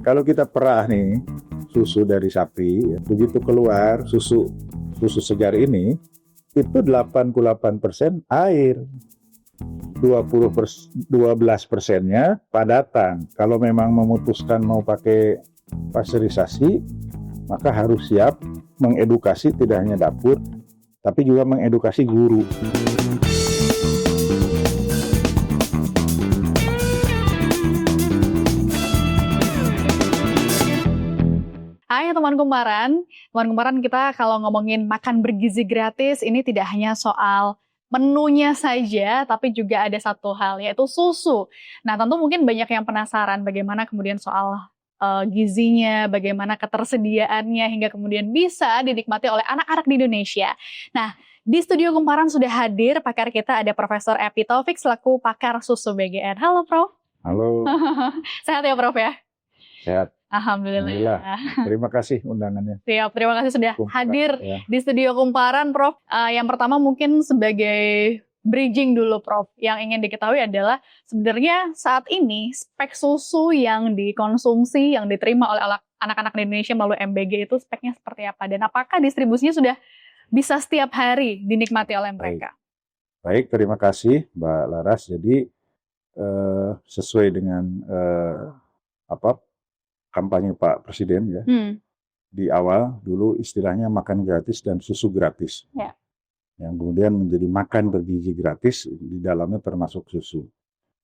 Kalau kita perah nih susu dari sapi, begitu keluar susu segar ini, itu 88% air. 12%-nya padatan. Kalau memang memutuskan mau pakai pasteurisasi, maka harus siap mengedukasi tidak hanya dapur, tapi juga mengedukasi guru. Hai teman kumparan kita kalau ngomongin makan bergizi gratis ini tidak hanya soal menunya saja, tapi juga ada satu hal yaitu susu. Nah tentu mungkin banyak yang penasaran bagaimana kemudian soal gizinya, bagaimana ketersediaannya hingga kemudian bisa dinikmati oleh anak-anak di Indonesia. Nah di studio Kumparan sudah hadir pakar kita ada Profesor Epi Taufik selaku pakar susu BGN. Halo Prof. Halo. Sehat ya Prof ya? Sehat. Alhamdulillah. Terima kasih undangannya. Siap, terima kasih sudah hadir di studio Kumparan, Prof. Yang pertama mungkin sebagai bridging dulu, Prof. Yang ingin diketahui adalah sebenarnya saat ini spek susu yang dikonsumsi, yang diterima oleh anak-anak di Indonesia melalui MBG itu speknya seperti apa? Dan apakah distribusinya sudah bisa setiap hari dinikmati oleh mereka? Baik, terima kasih Mbak Laras. Jadi sesuai dengan kampanye Pak Presiden ya. Di awal dulu istilahnya makan gratis dan susu gratis. Ya. Yang kemudian menjadi makan bergizi gratis, di dalamnya termasuk susu.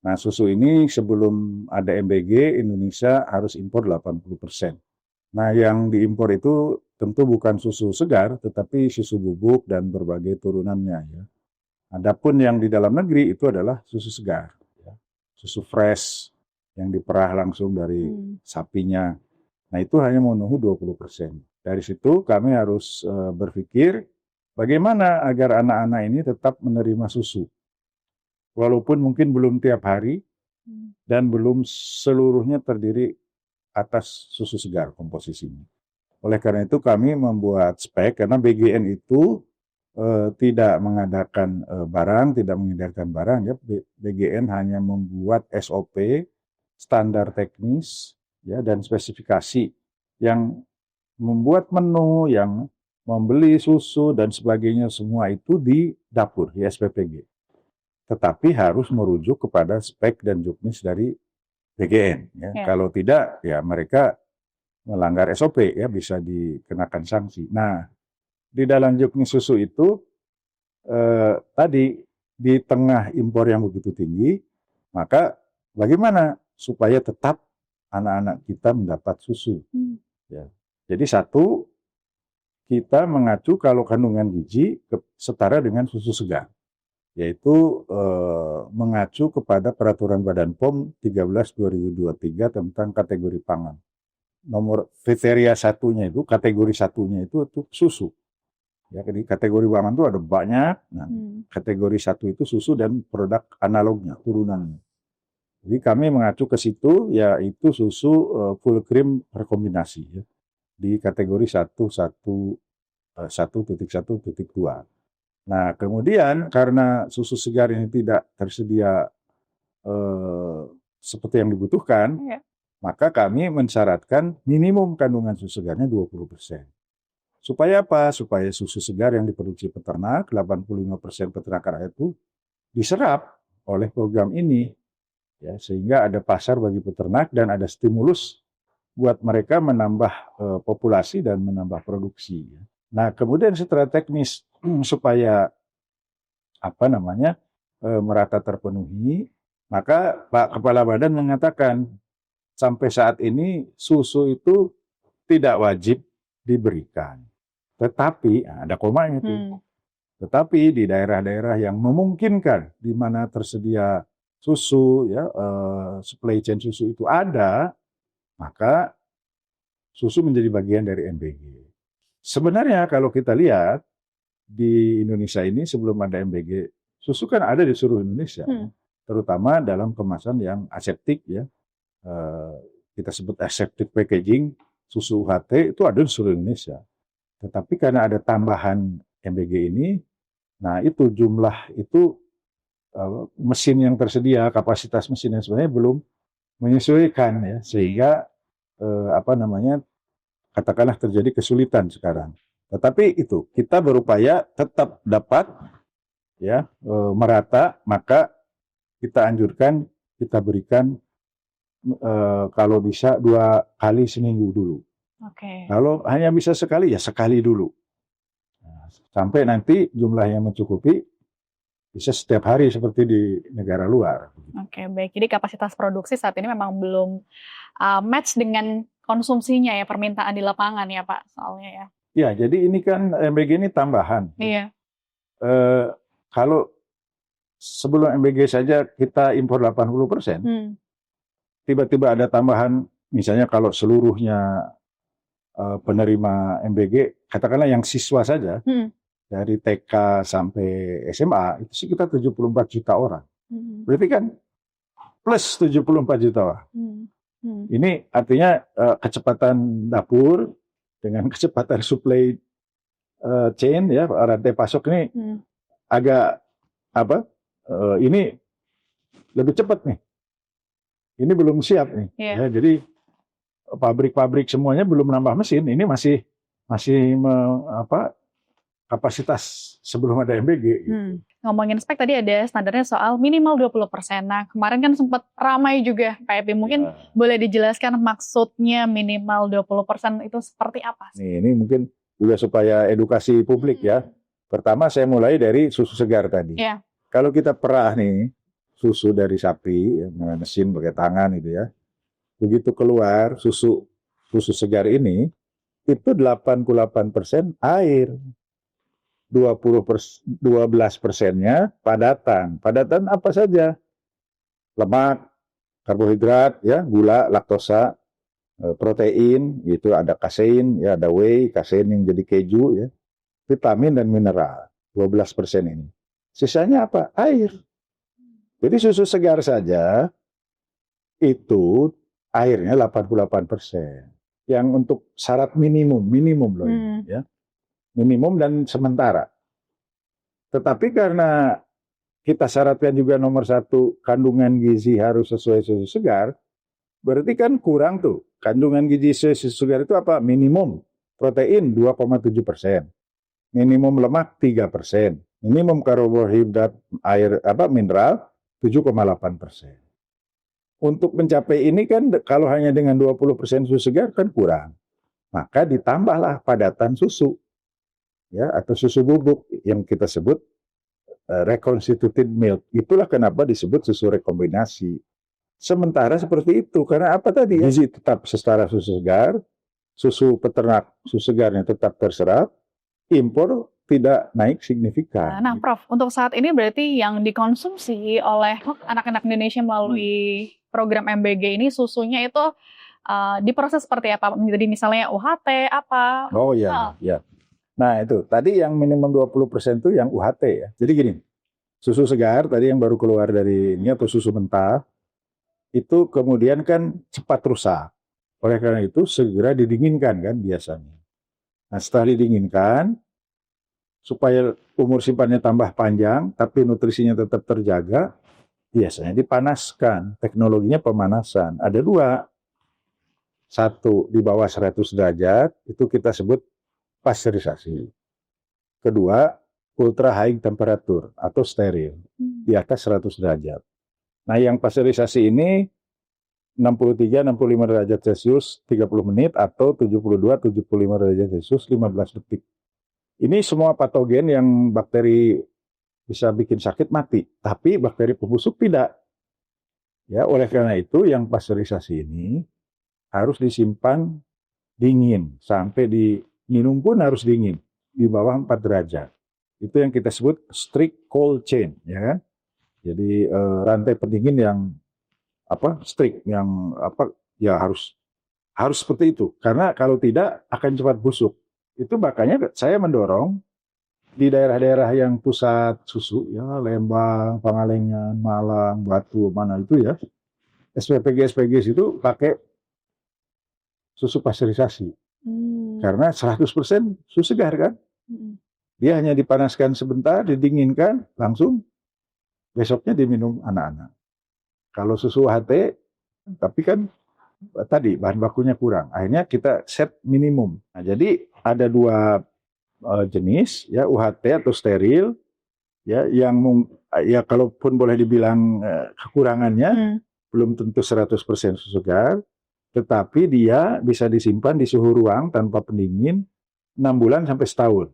Nah, susu ini sebelum ada MBG Indonesia harus impor 80%. Nah, yang diimpor itu tentu bukan susu segar, tetapi susu bubuk dan berbagai turunannya ya. Adapun yang di dalam negeri itu adalah susu segar, ya. Susu fresh yang diperah langsung dari sapinya. Nah itu hanya memenuhi 20%. Dari situ kami harus berpikir bagaimana agar anak-anak ini tetap menerima susu. Walaupun mungkin belum tiap hari dan belum seluruhnya terdiri atas susu segar komposisinya. Oleh karena itu kami membuat spek karena BGN itu tidak mengadakan barang, tidak mengedarkan barang. Ya. BGN hanya membuat SOP, standar teknis, ya, dan spesifikasi yang membuat menu, yang membeli susu dan sebagainya semua itu di dapur, di SPPG. Tetapi harus merujuk kepada spek dan juknis dari BGN. Ya. Kalau tidak, ya mereka melanggar SOP, ya bisa dikenakan sanksi. Nah, di dalam juknis susu itu tadi di tengah impor yang begitu tinggi, maka bagaimana supaya tetap anak-anak kita mendapat susu. Ya. Jadi satu, kita mengacu kalau kandungan gizi setara dengan susu segar, yaitu mengacu kepada Peraturan Badan POM 13/2023 tentang kategori pangan. Nomor kriteria satunya itu, kategori satunya itu susu. Ya, jadi kategori pangan itu ada banyak. Nah, kategori satu itu susu dan produk analognya, turunannya. Jadi kami mengacu ke situ, yaitu susu full cream rekombinasi ya, di kategori 1.1.2. Nah kemudian karena susu segar ini tidak tersedia seperti yang dibutuhkan, maka kami mensyaratkan minimum kandungan susu segarnya 20%. Supaya apa? Supaya susu segar yang diproduksi peternak, 85% peternak rakyat itu diserap oleh program ini. Ya, sehingga ada pasar bagi peternak dan ada stimulus buat mereka menambah populasi dan menambah produksi. Nah, kemudian setelah teknis supaya merata terpenuhi, maka Pak Kepala Badan mengatakan sampai saat ini susu itu tidak wajib diberikan. Tetapi ada komanya itu. Tetapi di daerah-daerah yang memungkinkan di mana tersedia susu, ya, supply chain susu itu ada, maka susu menjadi bagian dari MBG. Sebenarnya kalau kita lihat di Indonesia ini sebelum ada MBG, susu kan ada di seluruh Indonesia, terutama dalam kemasan yang aseptik, ya, kita sebut aseptic packaging, susu UHT itu ada di seluruh Indonesia. Tetapi karena ada tambahan MBG ini, nah itu jumlah itu mesin yang tersedia, kapasitas mesin yang sebenarnya belum menyesuaikan, ya, sehingga katakanlah terjadi kesulitan sekarang. Tetapi itu kita berupaya tetap dapat ya merata, maka kita anjurkan, kita berikan kalau bisa 2 kali seminggu dulu. Kalau hanya bisa sekali, ya sekali dulu. Sampai nanti jumlahnya mencukupi, bisa setiap hari seperti di negara luar. Oke, baik. Jadi kapasitas produksi saat ini memang belum match dengan konsumsinya ya, permintaan di lapangan ya Pak, soalnya ya. Ya, jadi ini kan MBG ini tambahan. Iya. Kalau sebelum MBG saja kita impor 80%, tiba-tiba ada tambahan, misalnya kalau seluruhnya penerima MBG, katakanlah yang siswa saja, dari TK sampai SMA, itu sekitar 74 juta orang. Berarti kan plus 74 juta orang. Ini artinya kecepatan dapur dengan kecepatan supply chain, ya, rantai pasok ini agak ini lebih cepat nih. Ini belum siap nih. Ya, jadi pabrik-pabrik semuanya belum nambah mesin. Ini masih kapasitas sebelum ada MBG. Gitu. Ngomongin spek tadi ada standarnya soal minimal 20%. Nah, kemarin kan sempat ramai juga Pak Epi. Mungkin boleh dijelaskan maksudnya minimal 20% itu seperti apa sih? Nih, ini mungkin juga supaya edukasi publik ya. Pertama saya mulai dari susu segar tadi. Kalau kita perah nih susu dari sapi dengan mesin pakai tangan itu ya. Begitu keluar susu segar ini itu 88% air. 12%-nya padatan. Padatan apa saja? Lemak, karbohidrat, ya, gula, laktosa, protein, itu ada kasein, ya, ada whey, kasein yang jadi keju, ya, vitamin dan mineral. 12% ini. Sisanya apa? Air. Jadi susu segar saja itu airnya 88%. Yang untuk syarat minimum loh ini, ya. Minimum dan sementara. Tetapi karena kita syaratkan juga nomor 1 kandungan gizi harus sesuai susu segar, berarti kan kurang tuh. Kandungan gizi susu segar itu apa? Minimum protein 2,7%, minimum lemak 3%, minimum karbohidrat mineral 7,8%. Untuk mencapai ini kan kalau hanya dengan 20% susu segar kan kurang. Maka ditambahlah padatan susu. Ya, atau susu bubuk yang kita sebut reconstituted milk. Itulah kenapa disebut susu rekombinasi. Sementara seperti itu, karena apa tadi? Gizi tetap setara susu segar, susu peternak, susu segarnya tetap terserap, impor tidak naik signifikan. Nah, Prof, untuk saat ini berarti yang dikonsumsi oleh anak-anak Indonesia melalui program MBG ini susunya itu diproses seperti apa? Jadi misalnya UHT apa? Oh ya, ya. Nah itu, tadi yang minimum 20% itu yang UHT ya. Jadi gini, susu segar tadi yang baru keluar dari ini atau susu mentah, itu kemudian kan cepat rusak. Oleh karena itu segera didinginkan kan biasanya. Nah setelah didinginkan, supaya umur simpannya tambah panjang, tapi nutrisinya tetap terjaga, biasanya dipanaskan. Teknologinya pemanasan. Ada 2. 1 di bawah 100 derajat, itu kita sebut pasteurisasi. Kedua, ultra high temperature atau steril, di atas 100 derajat. Nah, yang pasteurisasi ini 63-65 derajat Celcius 30 menit atau 72-75 derajat Celcius 15 detik. Ini semua patogen yang bakteri bisa bikin sakit mati, tapi bakteri pembusuk tidak. Ya, oleh karena itu yang pasteurisasi ini harus disimpan dingin sampai minum pun harus dingin di bawah 4 derajat. Itu yang kita sebut strict cold chain, ya kan? Jadi rantai pendingin yang strict, yang ya harus seperti itu. Karena kalau tidak akan cepat busuk. Itu makanya saya mendorong di daerah-daerah yang pusat susu, ya Lembang, Pangalengan, Malang, Batu, mana itu ya, SPPG itu pakai susu pasteurisasi. Karena 100% susu segar kan. Dia hanya dipanaskan sebentar, didinginkan, langsung besoknya diminum anak-anak. Kalau susu HT, tapi kan tadi bahan bakunya kurang. Akhirnya kita set minimum. Nah, jadi ada dua jenis ya, UHT atau steril ya, yang ya kalaupun boleh dibilang kekurangannya belum tentu 100% susu segar, tetapi dia bisa disimpan di suhu ruang tanpa pendingin 6 bulan sampai setahun.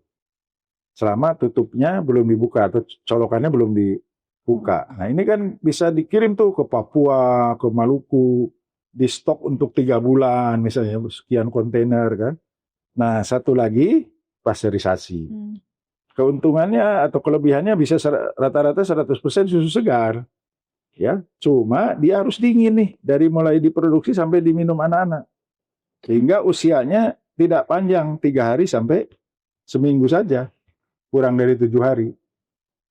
Selama tutupnya belum dibuka atau colokannya belum dibuka. Nah, ini kan bisa dikirim tuh ke Papua, ke Maluku, di stok untuk 3 bulan misalnya, sekian kontainer kan. Nah, satu lagi pasteurisasi. Keuntungannya atau kelebihannya bisa rata-rata 100% susu segar. Ya, cuma dia harus dingin nih dari mulai diproduksi sampai diminum anak-anak. Sehingga usianya tidak panjang, 3 hari sampai seminggu saja. Kurang dari 7 hari.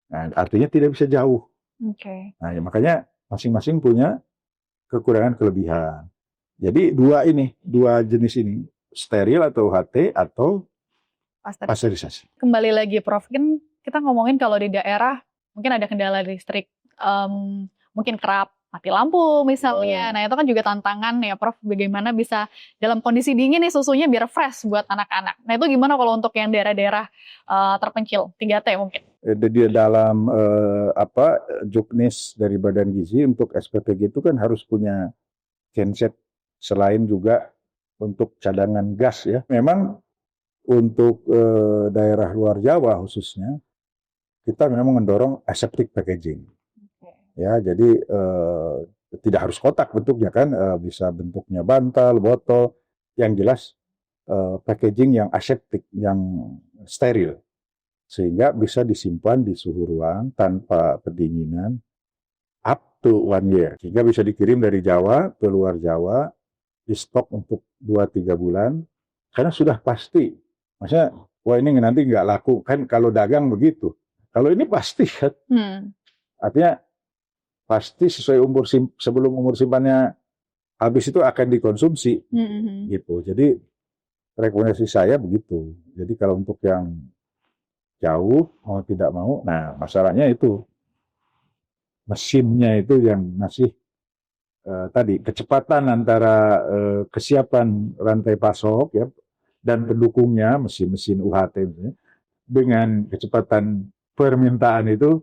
Nah, artinya tidak bisa jauh. Nah, ya, makanya masing-masing punya kekurangan kelebihan. Jadi dua jenis ini, steril atau HT atau pasteurisasi. Kembali lagi Prof, kan kita ngomongin kalau di daerah mungkin ada kendala listrik, mungkin kerap mati lampu misalnya. Nah, itu kan juga tantangan ya Prof, bagaimana bisa dalam kondisi dingin nih susunya biar fresh buat anak-anak. Nah, itu gimana kalau untuk yang daerah-daerah terpencil, 3T mungkin? Di dalam juknis dari Badan Gizi untuk SPPG itu kan harus punya genset, selain juga untuk cadangan gas ya. Memang untuk daerah luar Jawa khususnya, kita memang mendorong aseptic packaging. Ya, jadi tidak harus kotak bentuknya kan, bisa bentuknya bantal, botol, yang jelas packaging yang aseptik, yang steril, sehingga bisa disimpan di suhu ruang tanpa pendinginan up to 1 year, sehingga bisa dikirim dari Jawa ke luar Jawa, di stok untuk 2-3 bulan, karena sudah pasti, maksudnya, wah ini nanti nggak laku, kan kalau dagang begitu, kalau ini pasti kan, artinya pasti sesuai sebelum umur simpannya habis itu akan dikonsumsi, gitu. Jadi rekomendasi saya begitu. Jadi kalau untuk yang jauh mau tidak mau, nah masalahnya itu mesinnya itu yang masih tadi kecepatan antara kesiapan rantai pasok ya dan pendukungnya mesin-mesin UHT dengan kecepatan permintaan itu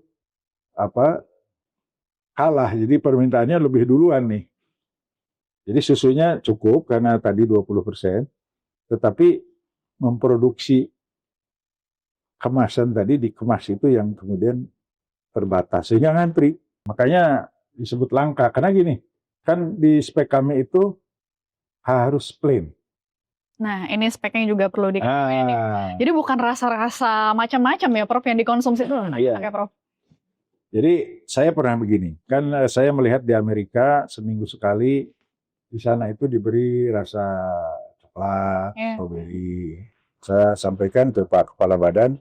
kalah, jadi permintaannya lebih duluan nih. Jadi susunya cukup karena tadi 20%, tetapi memproduksi kemasan tadi dikemas itu yang kemudian terbatas, sehingga ngantri. Makanya disebut langka, karena gini, kan di spek kami itu harus plain. Nah, ini speknya juga perlu diketahui. Jadi bukan rasa-rasa macam-macam ya Prof yang dikonsumsi itu. Iya. Oke, Prof. Jadi saya pernah begini, kan saya melihat di Amerika seminggu sekali di sana itu diberi rasa coklat, strawberry. Saya sampaikan ke Pak Kepala Badan,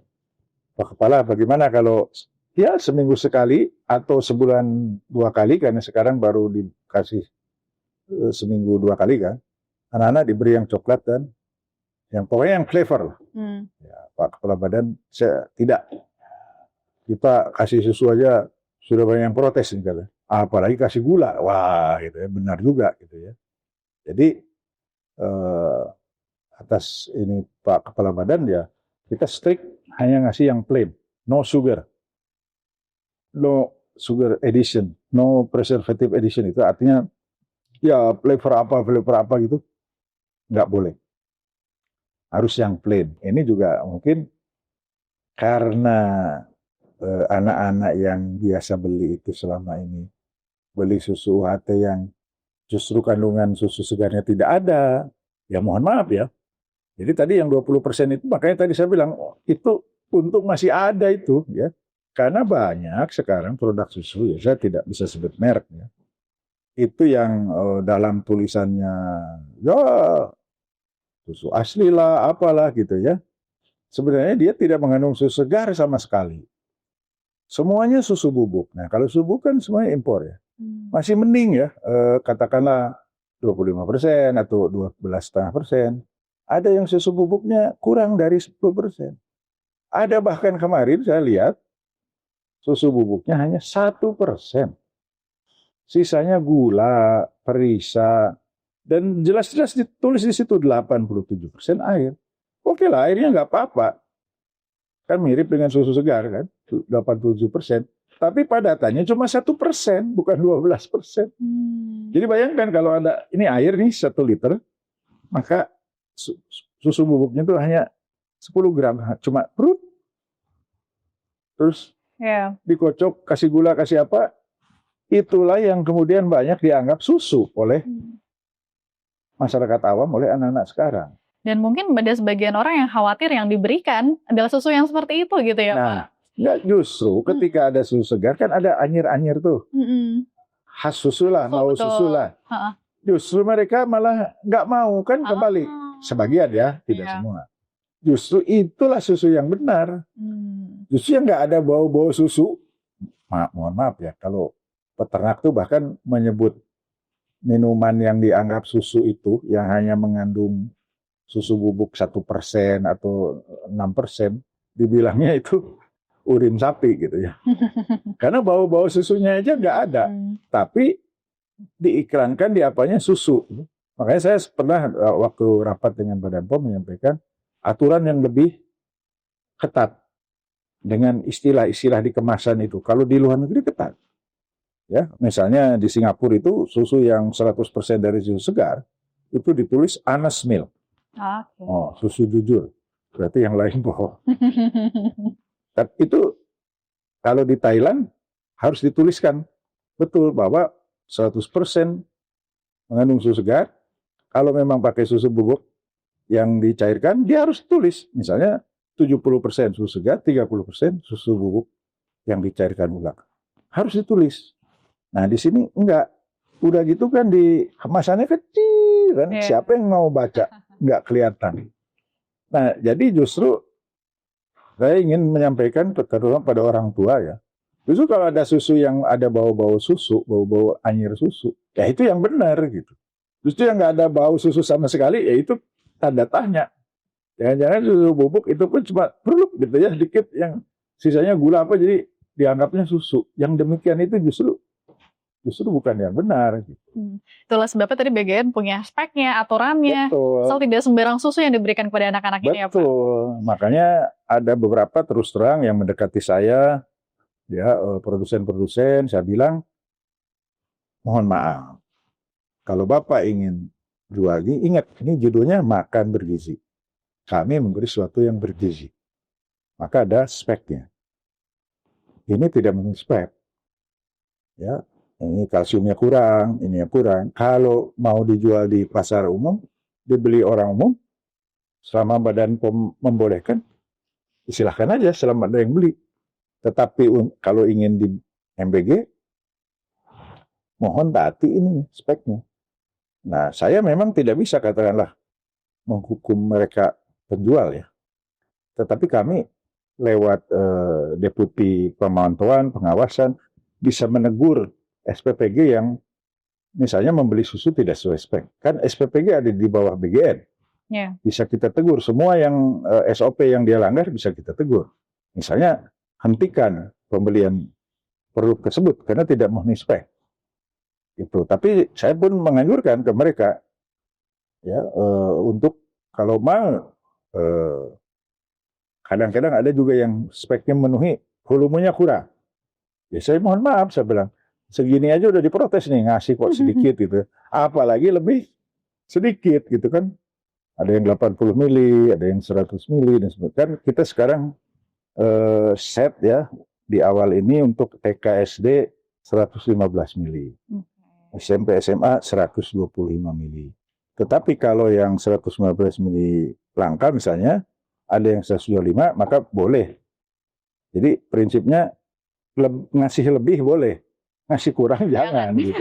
Pak Kepala bagaimana kalau ya seminggu sekali atau sebulan 2 kali, karena sekarang baru dikasih seminggu 2 kali kan, anak-anak diberi yang coklat dan yang pokoknya yang flavor lah. Ya, Pak Kepala Badan, saya tidak. Kita kasih susu aja sudah banyak yang protes nih, apalagi kasih gula, wah gitu ya, benar juga gitu ya. Jadi atas ini Pak Kepala Badan ya, kita strict hanya ngasih yang plain, no sugar addition, no preservative addition, itu artinya ya flavor apa gitu nggak boleh, harus yang plain. Ini juga mungkin karena anak-anak yang biasa beli itu selama ini beli susu UHT yang justru kandungan susu segarnya tidak ada, ya mohon maaf ya. Jadi tadi yang 20% itu, makanya tadi saya bilang itu untung masih ada itu ya, karena banyak sekarang produk susu, ya saya tidak bisa sebut merek ya, itu yang dalam tulisannya ya susu asli lah apalah gitu ya, sebenarnya dia tidak mengandung susu segar sama sekali. Semuanya susu bubuk. Nah, kalau susu bubuk kan semuanya impor ya. Masih mending ya, katakanlah 25% atau 12,5%. Ada yang susu bubuknya kurang dari 10%. Ada bahkan kemarin saya lihat susu bubuknya hanya 1%. Sisanya gula, perisa, Dan jelas-jelas ditulis di situ 87% air. Oke lah, airnya nggak apa-apa. Kan mirip dengan susu segar kan, 87%. Tapi padatannya cuma 1%, bukan 12%. Jadi bayangkan kalau ada, ini air nih 1 liter, maka susu bubuknya itu hanya 10 gram. Cuma perut. Terus dikocok, kasih gula, kasih apa. Itulah yang kemudian banyak dianggap susu oleh masyarakat awam, oleh anak-anak sekarang. Dan mungkin ada sebagian orang yang khawatir yang diberikan adalah susu yang seperti itu gitu ya, Pak? Enggak, justru ketika ada susu segar kan ada anyir-anyir tuh. Khas susu lah, mau susu lah. Justru mereka malah nggak mau kan kembali. Sebagian ya, tidak semua. Justru itulah susu yang benar. Justru yang nggak ada bau-bau susu. Mohon maaf ya, kalau peternak tuh bahkan menyebut minuman yang dianggap susu itu yang hanya mengandung susu bubuk 1% atau 6%, dibilangnya itu urin sapi gitu ya. Karena bau-bau susunya aja nggak ada. Tapi diiklankan di apanya susu. Makanya saya pernah waktu rapat dengan Badan POM menyampaikan aturan yang lebih ketat dengan istilah-istilah di kemasan itu. Kalau di luar negeri ketat. Ya, misalnya di Singapura itu susu yang 100% dari susu segar itu ditulis honest milk. Oh, susu jujur. Berarti yang lain bohong. Tapi itu kalau di Thailand harus dituliskan betul bahwa 100% mengandung susu segar. Kalau memang pakai susu bubuk yang dicairkan, dia harus tulis. Misalnya 70% susu segar, 30% susu bubuk yang dicairkan ulang. Harus ditulis. Nah di sini enggak. Udah gitu kan di kemasannya kecil kan. Siapa yang mau baca? Nggak kelihatan. Nah, jadi justru saya ingin menyampaikan terutama pada orang tua ya. Justru kalau ada susu yang ada bau-bau susu, bau-bau anyir susu, ya itu yang benar gitu. Justru yang nggak ada bau susu sama sekali, ya itu tanda tanya. Jangan-jangan susu bubuk itu pun cuma perlu gitu ya, sedikit yang sisanya gula apa, jadi dianggapnya susu. Yang demikian itu justru bukan yang benar. Gitu. Itulah sebabnya tadi BGN punya speknya, aturannya. Betul. Soal tidak sembarang susu yang diberikan kepada anak-anak ini ya Pak. Betul. Makanya ada beberapa terus terang yang mendekati saya, ya produsen-produsen, saya bilang, mohon maaf, kalau Bapak ingin jual ini, ingat ini judulnya makan bergizi. Kami memberi sesuatu yang bergizi. Maka ada speknya. Ini tidak memenuhi spek. Ya. Ini kalsiumnya kurang, ini yang kurang. Kalau mau dijual di pasar umum, dibeli orang umum, selama Badan POM membolehkan, silahkan aja selama ada yang beli. Tetapi kalau ingin di MBG, mohon taati ini speknya. Nah, saya memang tidak bisa katakanlah menghukum mereka penjual ya. Tetapi kami lewat Deputi Pemantauan, Pengawasan, bisa menegur SPPG yang misalnya membeli susu tidak sesuai spek. Kan SPPG ada di bawah BGN. Bisa kita tegur. Semua yang SOP yang dia langgar bisa kita tegur. Misalnya hentikan pembelian produk tersebut karena tidak memenuhi spek. Itu. Tapi saya pun menganjurkan ke mereka ya untuk kalau mau kadang-kadang ada juga yang speknya memenuhi, volumenya kurang. Ya saya mohon maaf, saya bilang segini aja udah diprotes nih, ngasih kok sedikit gitu. Apalagi lebih sedikit gitu kan. Ada yang 80 mili, ada yang 100 mili dan sebagainya. Kan kita sekarang set ya di awal ini untuk TK SD 115 mili. SMP SMA 125 mili. Tetapi kalau yang 115 mili langka misalnya, ada yang 125 maka boleh. Jadi prinsipnya ngasih lebih boleh. Ngasih kurang jangan gitu.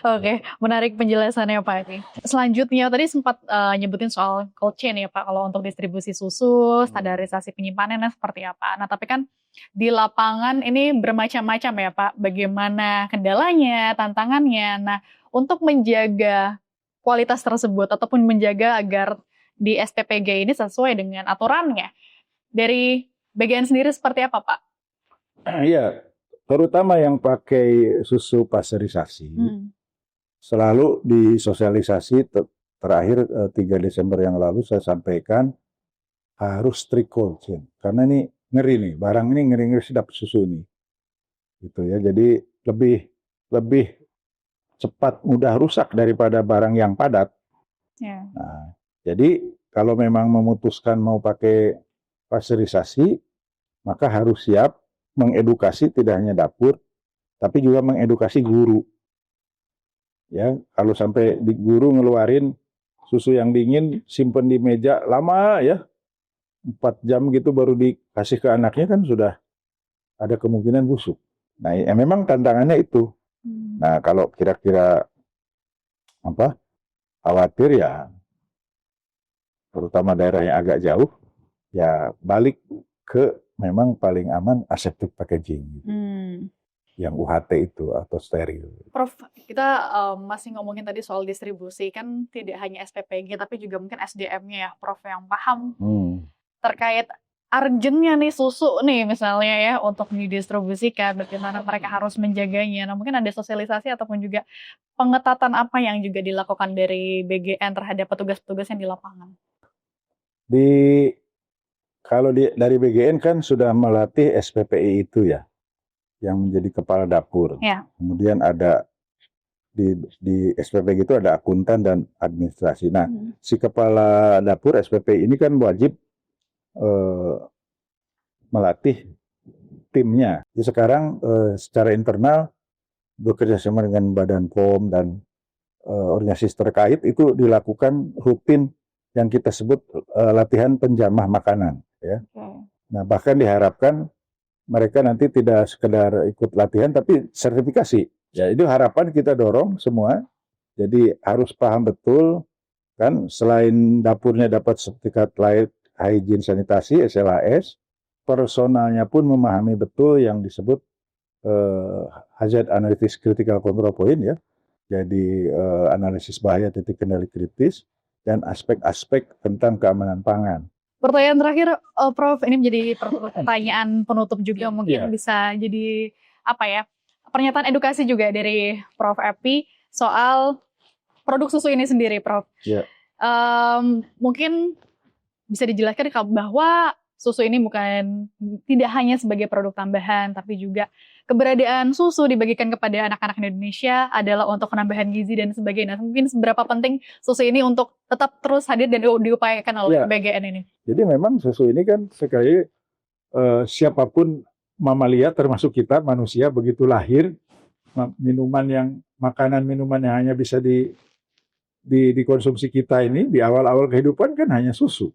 Oke, menarik penjelasannya Pak Eki. Selanjutnya tadi sempat nyebutin soal cold chain ya Pak, kalau untuk distribusi susu, standarisasi penyimpanannya seperti apa. Nah tapi kan di lapangan ini bermacam-macam ya Pak, bagaimana kendalanya, tantangannya. Nah untuk menjaga kualitas tersebut ataupun menjaga agar di SPPG ini sesuai dengan aturannya, dari BGN sendiri seperti apa Pak? Iya. Terutama yang pakai susu pasteurisasi, selalu disosialisasi terakhir 3 Desember yang lalu saya sampaikan harus strict cold chain. Karena ini ngeri nih, barang ini ngeri-ngeri sedap susu nih. Gitu ya. Jadi lebih cepat mudah rusak daripada barang yang padat. Yeah. Nah, jadi kalau memang memutuskan mau pakai pasteurisasi, maka harus siap mengedukasi tidak hanya dapur, tapi juga mengedukasi guru. Ya, kalau sampai di guru ngeluarin susu yang dingin, simpen di meja lama ya, 4 jam gitu baru dikasih ke anaknya kan sudah ada kemungkinan busuk. Nah, ya memang tantangannya itu. Nah, kalau kira-kira khawatir ya, terutama daerah yang agak jauh, ya balik ke memang paling aman aseptic packaging. Yang UHT itu atau steril. Prof, kita masih ngomongin tadi soal distribusi, kan tidak hanya SPPG tapi juga mungkin SDM-nya ya, Prof, yang paham terkait urgentnya nih susu nih misalnya ya untuk didistribusikan, bagaimana mereka harus menjaganya. Nah, mungkin ada sosialisasi ataupun juga pengetatan apa yang juga dilakukan dari BGN terhadap petugas-petugas yang di lapangan? Kalau dari BGN kan sudah melatih SPPI itu ya, yang menjadi kepala dapur. Ya. Kemudian ada di SPPI itu ada akuntan dan administrasi. Nah, si kepala dapur SPPI ini kan wajib melatih timnya. Jadi sekarang secara internal bekerja sama dengan Badan POM dan organisasi terkait itu dilakukan rutin yang kita sebut latihan penjamah makanan. Ya. Nah, bahkan diharapkan mereka nanti tidak sekedar ikut latihan tapi sertifikasi. Ya, itu harapan kita dorong semua. Jadi harus paham betul kan, selain dapurnya dapat sertifikat layak hygiene sanitasi SLAS, personalnya pun memahami betul yang disebut hazard analysis critical control point ya. Jadi analisis bahaya titik kendali kritis dan aspek-aspek tentang keamanan pangan. Pertanyaan terakhir, Prof, ini menjadi pertanyaan penutup juga mungkin bisa jadi apa ya, pernyataan edukasi juga dari Prof Epi soal produk susu ini sendiri, Prof. Mungkin bisa dijelaskan bahwa susu ini tidak hanya sebagai produk tambahan, tapi juga keberadaan susu dibagikan kepada anak-anak Indonesia adalah untuk penambahan gizi dan sebagainya. Mungkin seberapa penting susu ini untuk tetap terus hadir dan diupayakan oleh BGN ini? Jadi memang susu ini kan sekali siapapun mamalia termasuk kita manusia begitu lahir, makanan minuman yang hanya bisa dikonsumsi kita ini di awal-awal kehidupan kan hanya susu.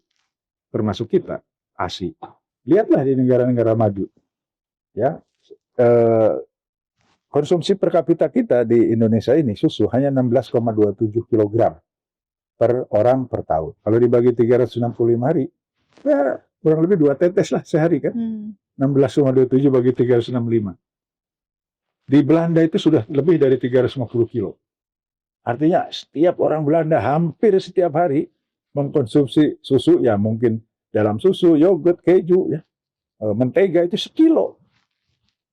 Termasuk kita, ASI. Lihatlah di negara-negara maju. Ya, konsumsi per kapita kita di Indonesia ini susu hanya 16,27 kg per orang per tahun. Kalau dibagi 365 hari, ya kurang lebih 2 tetes lah sehari kan. 16,27 bagi 365. Di Belanda itu sudah lebih dari 350 kilo. Artinya setiap orang Belanda hampir setiap hari mengkonsumsi susu, ya mungkin dalam susu, yogurt, keju, ya, mentega itu 1 kilo.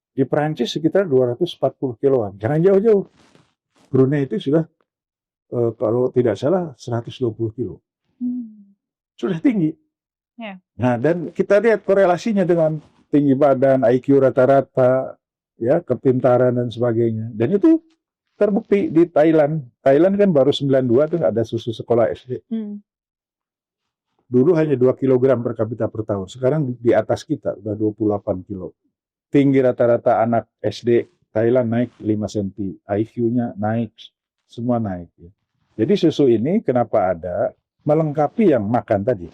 Di Perancis sekitar 240 kiloan. Jangan jauh-jauh. Brunei itu sudah, kalau tidak salah, 120 kilo. Sudah tinggi. Nah, dan kita lihat korelasinya dengan tinggi badan, IQ rata-rata, ya, kepintaran dan sebagainya. Dan itu terbukti di Thailand. Thailand kan baru 92 tuh ada susu sekolah SD. Dulu hanya 2 kg per kapita per tahun. Sekarang di atas kita, udah 28 kilo. Tinggi rata-rata anak SD Thailand naik 5 cm. IQ-nya naik, semua naik. Jadi susu ini kenapa ada? Melengkapi yang makan tadi.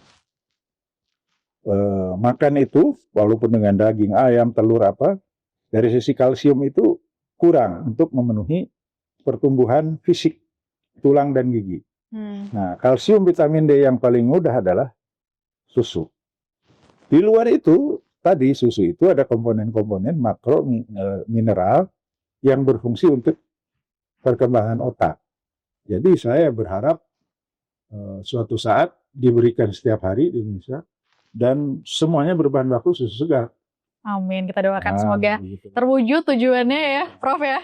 Makan itu, walaupun dengan daging, ayam, telur apa, dari sisi kalsium itu kurang untuk memenuhi pertumbuhan fisik tulang dan gigi. Nah, kalsium vitamin D yang paling mudah adalah susu. Di luar itu, tadi susu itu ada komponen-komponen makro mineral yang berfungsi untuk perkembangan otak. Jadi saya berharap suatu saat diberikan setiap hari di Indonesia dan semuanya berbahan baku susu segar. Amin, kita doakan semoga terwujud tujuannya ya, Prof ya.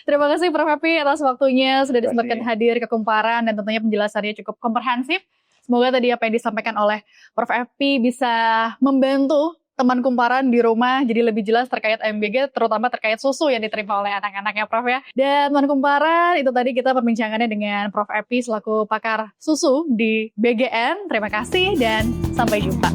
Terima kasih Prof Happy atas waktunya, sudah disempatkan hadir ke Kumparan dan tentunya penjelasannya cukup komprehensif. Semoga tadi apa yang disampaikan oleh Prof Happy bisa membantu teman Kumparan di rumah jadi lebih jelas terkait MBG, terutama terkait susu yang diterima oleh anak-anaknya Prof ya. Dan teman Kumparan, itu tadi kita perbincangannya dengan Prof Happy selaku pakar susu di BGN. Terima kasih dan sampai jumpa.